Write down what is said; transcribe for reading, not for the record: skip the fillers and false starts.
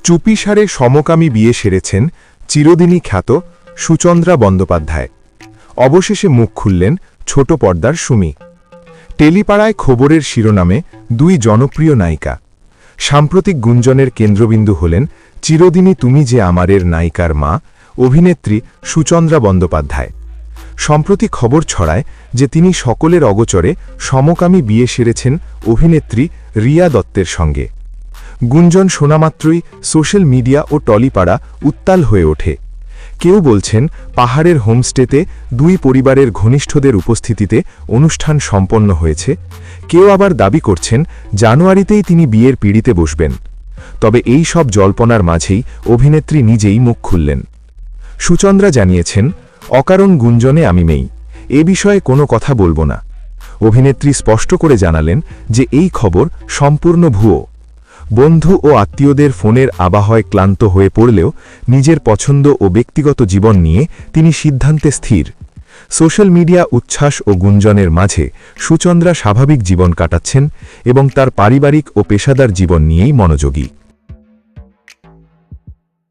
চুপিসারে সমকামী বিয়ে সেরেছেন চিরদিনই খ্যাত সুচন্দ্রা বন্দ্যোপাধ্যায়। অবশেষে মুখ খুললেন ছোট পর্দার সুমি। টেলিপাড়ায় খবরের শিরোনামে দুই জনপ্রিয় নায়িকা। সাম্প্রতিক গুঞ্জনের কেন্দ্রবিন্দু হলেন চিরদিনই তুমি যে আমারের নায়িকার মা অভিনেত্রী সুচন্দ্রা বন্দ্যোপাধ্যায়। সম্প্রতি খবর ছড়ায় যে তিনি সকলের অগোচরে সমকামী বিয়ে সেরেছেন অভিনেত্রী রিয়া দত্তের সঙ্গে। গুঞ্জন শোনামাত্রই সোশ্যাল মিডিয়া ও টলিপাড়া উত্তাল হয়ে ওঠে। কেউ বলছেন পাহাড়ের হোমস্টেতে দুই পরিবারের ঘনিষ্ঠদের উপস্থিতিতে অনুষ্ঠান সম্পন্ন হয়েছে, কেউ আবার দাবি করছেন জানুয়ারিতেই তিনি বিয়ের পিঁড়িতে বসবেন। তবে এই সব জল্পনার মাঝেই অভিনেত্রী নিজেই মুখ খুললেন। সুচন্দ্রা জানিয়েছেন, অকারণ গুঞ্জনে আমি নেই, এ বিষয়ে কোনো কথা বলবো না। অভিনেত্রী স্পষ্ট করে জানালেন যে এই খবর সম্পূর্ণ ভুয়ো। বন্ধু ও আত্মীয়দের ফোনের আবাহয় ক্লান্ত হয়ে পড়লেও নিজের পছন্দ ও ব্যক্তিগত জীবন নিয়ে তিনি সিদ্ধান্তে স্থির। সোশ্যাল মিডিয়া উচ্ছ্বাস ও গুঞ্জনের মাঝে সুচন্দ্রা স্বাভাবিক জীবন কাটাচ্ছেন এবং তার পারিবারিক ও পেশাদার জীবন নিয়েই মনোযোগী।